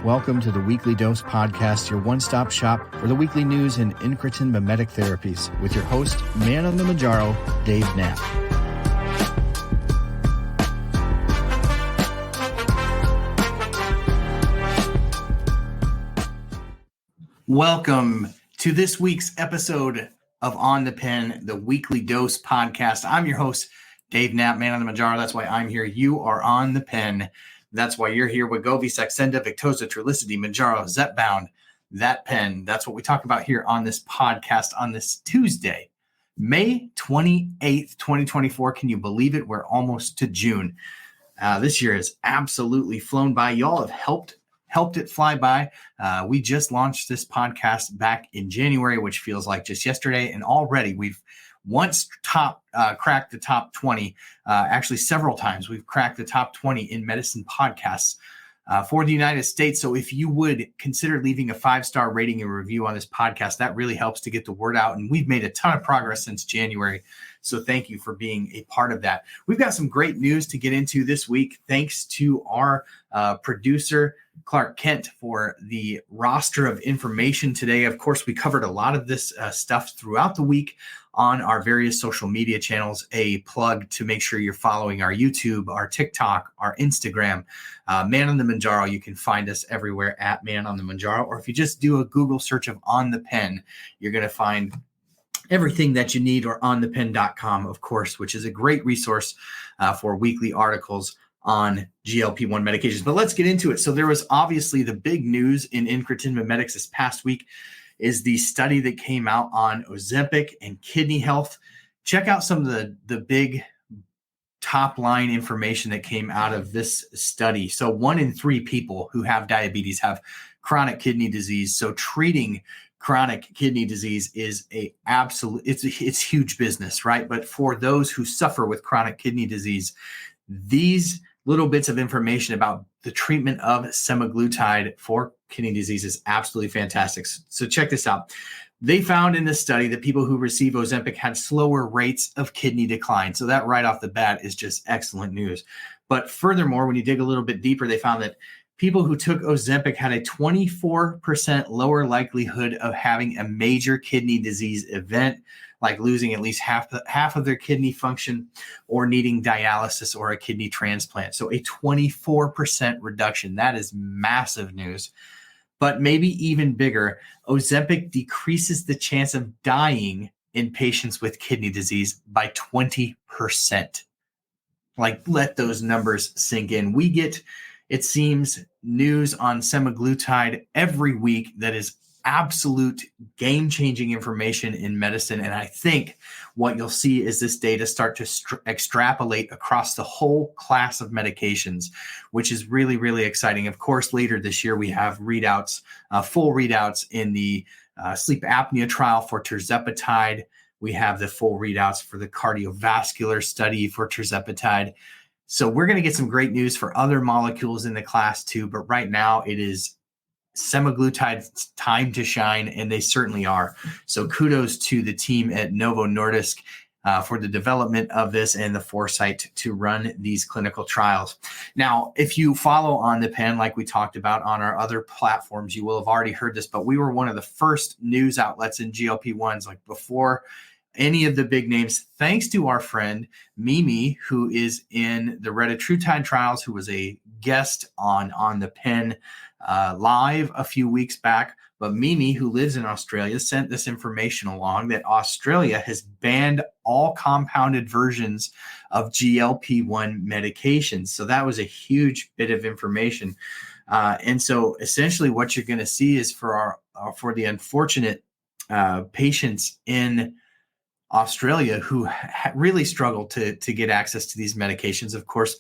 Welcome to the Weekly Dose Podcast, your one-stop shop for the weekly news in incretin mimetic therapies, with your host, ManOnMounjaro, Dave Knapp. Welcome to this week's episode of OnThePen, the Weekly Dose Podcast. I'm your host, Dave Knapp, ManOnMounjaro. That's why I'm here. You are on the pen. That's why you're here. Wegovy, Saxenda, Victoza, Trulicity, Mounjaro, Zepbound, that pen. That's what we talk about here on this podcast on this Tuesday, May 28th, 2024. Can you believe it? We're almost to June. This year has absolutely flown by. Y'all have helped it fly by. We just launched this podcast back in January, which feels like just yesterday. And already we've once cracked the top 20, actually several times we've cracked the top 20 in medicine podcasts for the United States. So if you would consider leaving a 5-star rating and review on this podcast, that really helps to get the word out. And we've made a ton of progress since January. So thank you for being a part of that. We've got some great news to get into this week. Thanks to our producer, Clark Kent, for the roster of information today. Of course, we covered a lot of this stuff throughout the week on our various social media channels. A plug to make sure you're following our YouTube, our TikTok, our Instagram, ManOnMounjaro. You can find us everywhere at ManOnMounjaro. Or if you just do a Google search of OnThePen, you're going to find everything that you need, or OnThePen.com, of course, which is a great resource for weekly articles on GLP-1 medications. But let's get into it. So there was obviously the big news in incretin mimetics this past week is the study that came out on Ozempic and kidney health. Check out some of the big top line information that came out of this study. So 1 in 3 people who have diabetes have chronic kidney disease. So treating chronic kidney disease is it's huge business, right? But for those who suffer with chronic kidney disease, these little bits of information about the treatment of semaglutide for kidney disease is absolutely fantastic. So check this out. They found in this study that people who receive Ozempic had slower rates of kidney decline. So that right off the bat is just excellent news. But furthermore, when you dig a little bit deeper, they found that people who took Ozempic had a 24% lower likelihood of having a major kidney disease event, like losing at least half of their kidney function or needing dialysis or a kidney transplant. So a 24% reduction. That is massive news. But maybe even bigger, Ozempic decreases the chance of dying in patients with kidney disease by 20%. Like, let those numbers sink in. We get, it seems, news on semaglutide every week that is absolute game-changing information in medicine. And I think what you'll see is this data start to extrapolate across the whole class of medications, which is really, really exciting. Of course, later this year, we have readouts, full readouts in the sleep apnea trial for tirzepatide. We have the full readouts for the cardiovascular study for tirzepatide. So we're going to get some great news for other molecules in the class too, but right now it is semaglutide's time to shine, and they certainly are. So kudos to the team at Novo Nordisk for the development of this and the foresight to run these clinical trials. Now, if you follow OnThePen, like we talked about on our other platforms, you will have already heard this, but we were one of the first news outlets in GLP-1s, like before any of the big names, thanks to our friend Mimi, who is in the retatrutide trials, who was a guest on OnThePen live a few weeks back. But Mimi, who lives in Australia, sent this information along that Australia has banned all compounded versions of GLP-1 medications. So that was a huge bit of information. And so essentially what you're going to see is for the unfortunate patients in Australia who really struggle to get access to these medications. Of course,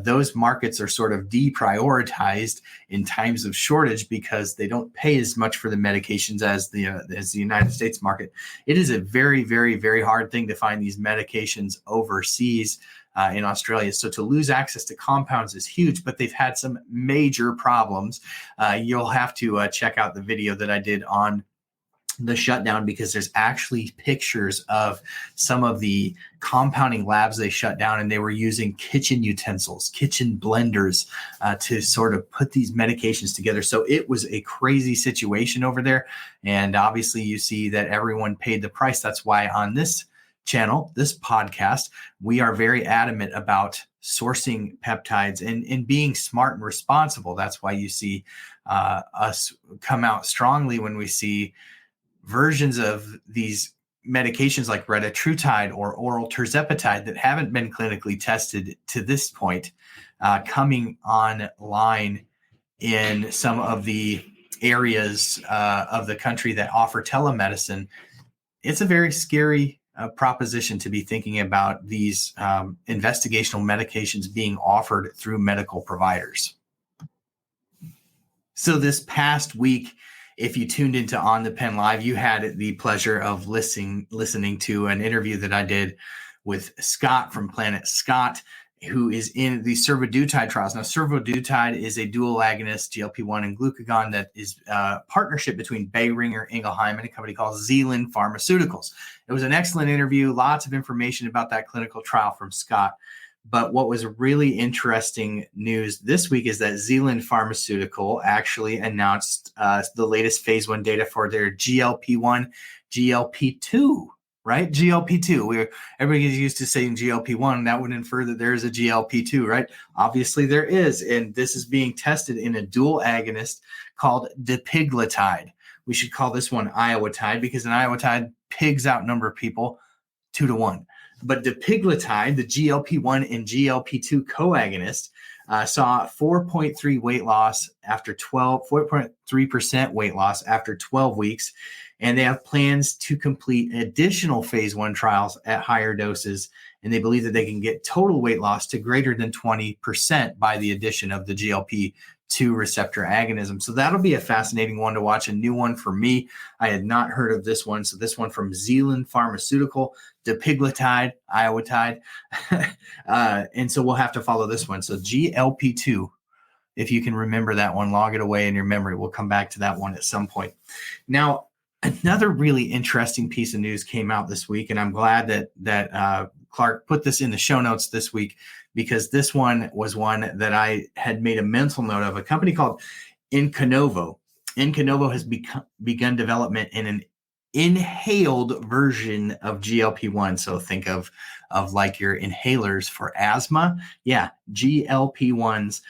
those markets are sort of deprioritized in times of shortage because they don't pay as much for the medications as the United States market. It is a very, very, very hard thing to find these medications overseas in Australia. So to lose access to compounds is huge, but they've had some major problems. You'll have to check out the video that I did on the shutdown because there's actually pictures of some of the compounding labs they shut down, and they were using kitchen utensils, kitchen blenders to sort of put these medications together. So it was a crazy situation over there. And obviously you see that everyone paid the price. That's why on this channel, this podcast, we are very adamant about sourcing peptides and being smart and responsible. That's why you see us come out strongly when we see versions of these medications like retatrutide or oral tirzepatide that haven't been clinically tested to this point coming online in some of the areas of the country that offer telemedicine. It's a very scary proposition to be thinking about these investigational medications being offered through medical providers. So this past week, if you tuned into OnThePen Live, you had the pleasure of listening to an interview that I did with Scott from Planet Scott, who is in the survodutide trials. Now, survodutide is a dual agonist, GLP-1 and glucagon, that is a partnership between Boehringer Ingelheim and a company called Zealand Pharmaceuticals. It was an excellent interview, lots of information about that clinical trial from Scott. But what was really interesting news this week is that Zealand Pharmaceutical actually announced the latest phase 1 data for their GLP-1, GLP-2, right? GLP-2. Everybody gets used to saying GLP-1. That would infer that there is a GLP-2, right? Obviously there is. And this is being tested in a dual agonist called dapiglutide. We should call this one iowatide because an iowatide pigs outnumber people 2-1. But dapiglutide, the GLP-1 and GLP-2 co-agonist, saw 4.3% weight loss after 12 weeks. And they have plans to complete additional phase 1 trials at higher doses. And they believe that they can get total weight loss to greater than 20% by the addition of the GLP-2 receptor agonism. So that'll be a fascinating one to watch, a new one for me. I had not heard of this one. So this one from Zealand Pharmaceutical, dapiglutide, iowatide. And so we'll have to follow this one. So GLP-2, if you can remember that one, log it away in your memory. We'll come back to that one at some point. Now, another really interesting piece of news came out this week, and I'm glad that Clark put this in the show notes this week, because this one was one that I had made a mental note of. A company called Incanovo. Incanovo has begun development in an inhaled version of GLP-1. So think of like your inhalers for asthma. Yeah, GLP-1s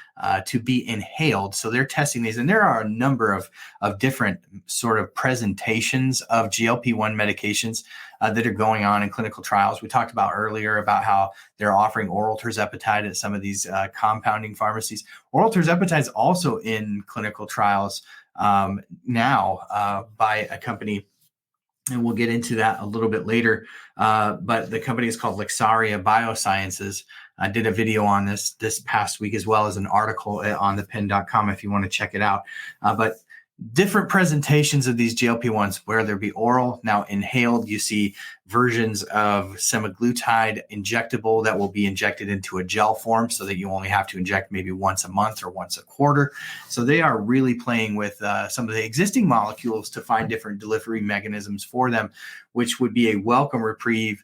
to be inhaled. So they're testing these, and there are a number of different sort of presentations of GLP-1 medications that are going on in clinical trials. We talked about earlier about how they're offering oral tirzepatide at some of these compounding pharmacies. Oral tirzepatide is also in clinical trials now by a company, and we'll get into that a little bit later. But the company is called Lexaria Biosciences. I did a video on this past week, as well as an article at onthepen.com if you want to check it out. But different presentations of these GLP-1s, whether it be oral, now inhaled. You see versions of semaglutide injectable that will be injected into a gel form so that you only have to inject maybe once a month or once a quarter. So they are really playing with some of the existing molecules to find different delivery mechanisms for them, which would be a welcome reprieve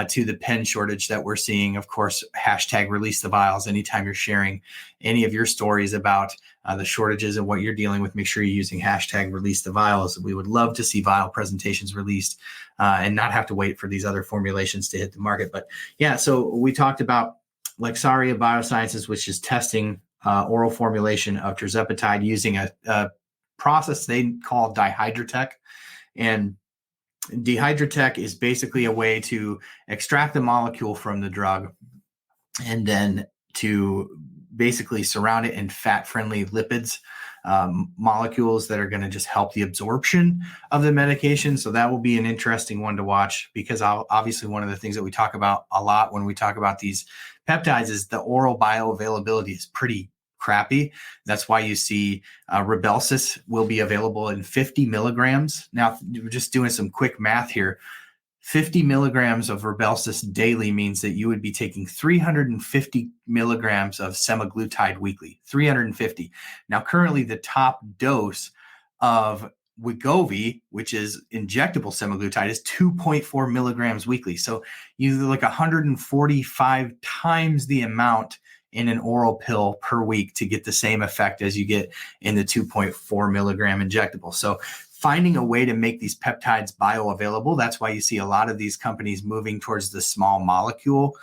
to the pen shortage that we're seeing. Of course, hashtag release the vials. Anytime you're sharing any of your stories about the shortages and what you're dealing with, make sure you're using hashtag release the vials. We would love to see vial presentations released and not have to wait for these other formulations to hit the market. But yeah, so we talked about Lexaria Biosciences, which is testing oral formulation of tirzepatide using a process they call dihydrotech. And dihydrotech is basically a way to extract the molecule from the drug and then to basically surround it in fat-friendly lipids, molecules that are going to just help the absorption of the medication. So that will be an interesting one to watch, because obviously one of the things that we talk about a lot when we talk about these peptides is the oral bioavailability is pretty crappy. That's why you see Rybelsus will be available in 50 milligrams. Now, we're just doing some quick math here. 50 milligrams of Rybelsus daily means that you would be taking 350 milligrams of semaglutide weekly, 350. Now, currently the top dose of Wegovy, which is injectable semaglutide, is 2.4 milligrams weekly. So you like 145 times the amount in an oral pill per week to get the same effect as you get in the 2.4 milligram injectable. So finding a way to make these peptides bioavailable. That's why you see a lot of these companies moving towards the small molecule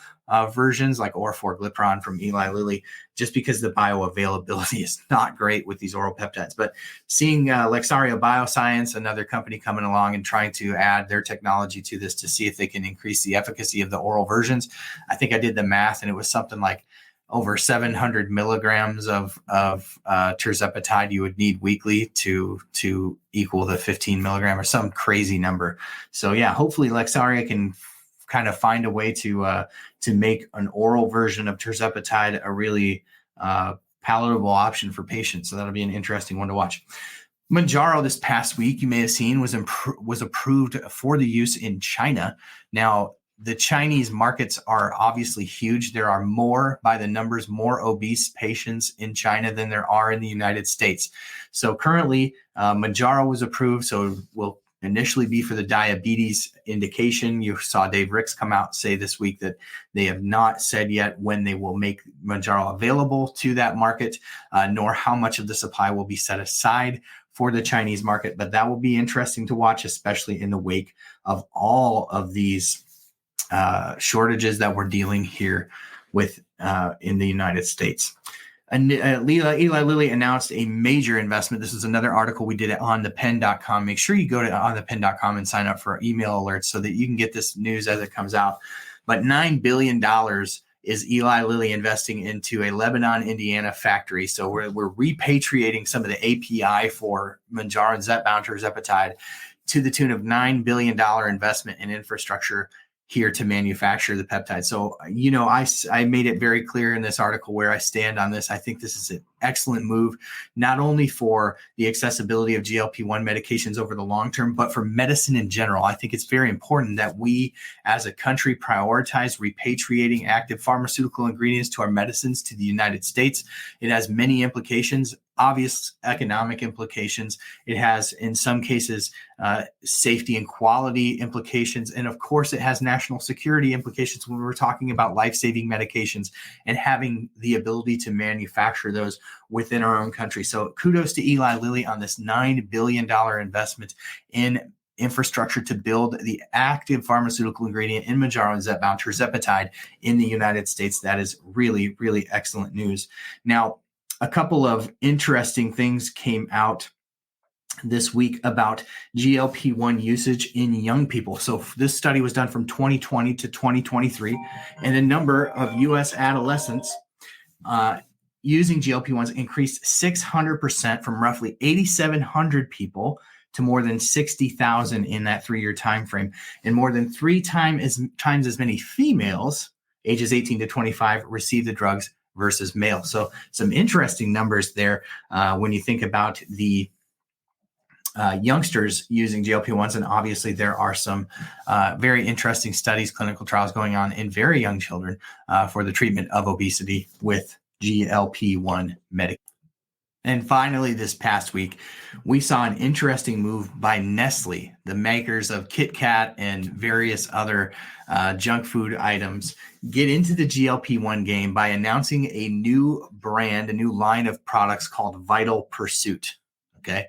versions like orforglipron from Eli Lilly, just because the bioavailability is not great with these oral peptides. But seeing Lexario Bioscience, another company coming along and trying to add their technology to this to see if they can increase the efficacy of the oral versions. I think I did the math and it was something like over 700 milligrams of tirzepatide you would need weekly to equal the 15 milligram or some crazy number. So yeah, hopefully Lexaria can kind of find a way to make an oral version of tirzepatide a really palatable option for patients. So that'll be an interesting one to watch. Mounjaro this past week, you may have seen, was approved for the use in China. Now, the Chinese markets are obviously huge. There are more obese patients in China than there are in the United States. So currently, Mounjaro was approved. So it will initially be for the diabetes indication. You saw Dave Ricks come out say this week that they have not said yet when they will make Mounjaro available to that market, nor how much of the supply will be set aside for the Chinese market. But that will be interesting to watch, especially in the wake of all of these shortages that we're dealing here with in the United States. And Eli Lilly announced a major investment. This is another article we did at OnThePen.com. Make sure you go to OnThePen.com and sign up for email alerts so that you can get this news as it comes out. But $9 billion is Eli Lilly investing into a Lebanon, Indiana factory. So we're repatriating some of the API for Mounjaro and Zepbound tirzepatide to the tune of $9 billion investment in infrastructure here to manufacture the peptide. So, I made it very clear in this article where I stand on this. I think this is an excellent move, not only for the accessibility of GLP-1 medications over the long term, but for medicine in general. I think it's very important that we as a country prioritize repatriating active pharmaceutical ingredients to our medicines to the United States. It has many implications, obvious economic implications. It has, in some cases, safety and quality implications. And of course, it has national security implications when we're talking about life-saving medications and having the ability to manufacture those within our own country. So kudos to Eli Lilly on this $9 billion investment in infrastructure to build the active pharmaceutical ingredient in Mounjaro and Zepbound tirzepatide in the United States. That is really, really excellent news. Now, a couple of interesting things came out this week about GLP-1 usage in young people. So this study was done from 2020 to 2023, and the number of U.S. adolescents using GLP-1s increased 600% from roughly 8,700 people to more than 60,000 in that 3-year time frame, and more than 3 times as many females ages 18 to 25 receive the drugs versus male. So some interesting numbers there when you think about the youngsters using GLP-1s. And obviously there are some very interesting studies, clinical trials going on in very young children for the treatment of obesity with GLP-1 medication. And finally, this past week, we saw an interesting move by Nestle, the makers of Kit Kat and various other junk food items, get into the GLP-1 game by announcing a new brand, a new line of products called Vital Pursuit. Okay.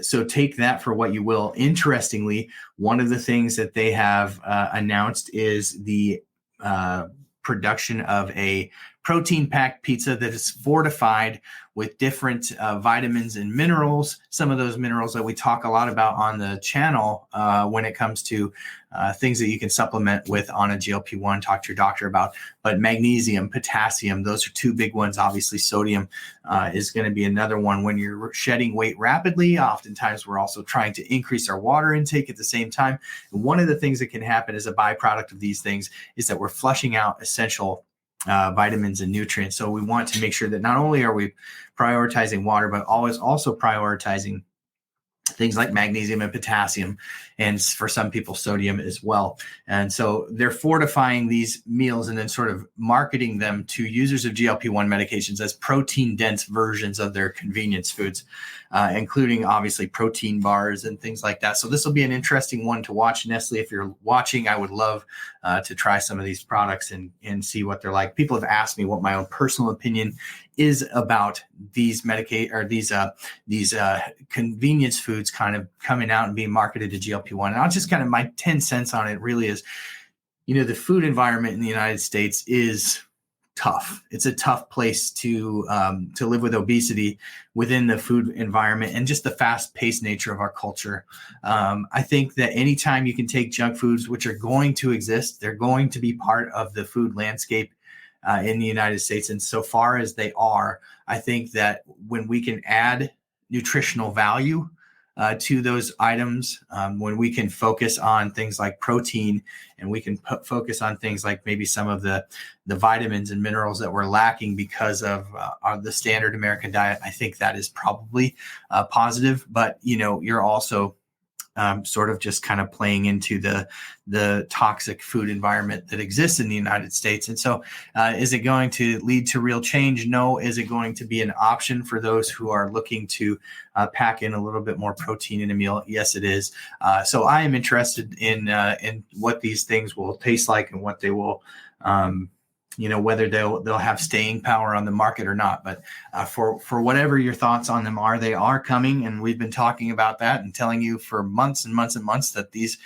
So take that for what you will. Interestingly, one of the things that they have announced is the production of a protein-packed pizza that is fortified with different vitamins and minerals. Some of those minerals that we talk a lot about on the channel when it comes to things that you can supplement with on a GLP-1, talk to your doctor about. But magnesium, potassium, those are 2 big ones. Obviously, sodium is going to be another one. When you're shedding weight rapidly, oftentimes we're also trying to increase our water intake at the same time. And one of the things that can happen as a byproduct of these things is that we're flushing out essential vitamins and nutrients. So we want to make sure that not only are we prioritizing water, but always also prioritizing things like magnesium and potassium. and for some people, sodium as well. And so they're fortifying these meals and then sort of marketing them to users of GLP-1 medications as protein-dense versions of their convenience foods, including obviously protein bars and things like that. So this will be an interesting one to watch. Nestle, if you're watching, I would love to try some of these products and see what they're like. People have asked me what my own personal opinion is about these these convenience foods kind of coming out and being marketed to GLP-1. And I'll just kind of, my 10 cents on it really is, the food environment in the United States is tough. It's a tough place to live with obesity within the food environment and just the fast-paced nature of our culture. I think that anytime you can take junk foods, which are going to exist, they're going to be part of the food landscape in the United States. And so far as they are, I think that when we can add nutritional value to those items, when we can focus on things like protein, and we can focus on things like maybe some of the vitamins and minerals that we're lacking because of the standard American diet, I think that is probably positive. But, you're also sort of just kind of playing into the toxic food environment that exists in the United States. And so is it going to lead to real change? No. Is it going to be an option for those who are looking to pack in a little bit more protein in a meal? Yes, it is. So I am interested in what these things will taste like and what they will whether they'll have staying power on the market or not. But for whatever your thoughts on them are, they are coming, and we've been talking about that and telling you for months and months and months that these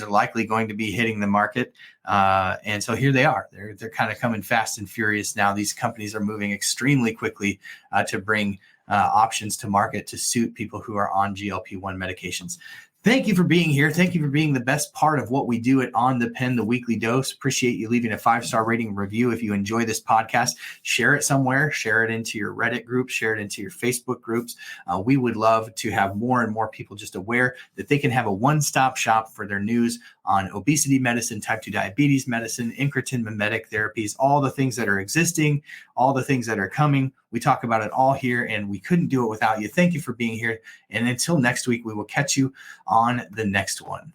are likely going to be hitting the market. And so here they are. They're kind of coming fast and furious now. These companies are moving extremely quickly to bring options to market to suit people who are on GLP-1 medications. Thank you for being here. Thank you for being the best part of what we do at OnThePen, the weekly dose. Appreciate you leaving a 5-star rating and review. If you enjoy this podcast, share it somewhere, share it into your Reddit group, share it into your Facebook groups. We would love to have more and more people just aware that they can have a one-stop shop for their news on obesity medicine, type 2 diabetes medicine, incretin mimetic therapies, all the things that are existing, all the things that are coming. We talk about it all here, and we couldn't do it without you. Thank you for being here. And until next week, we will catch you on the next one.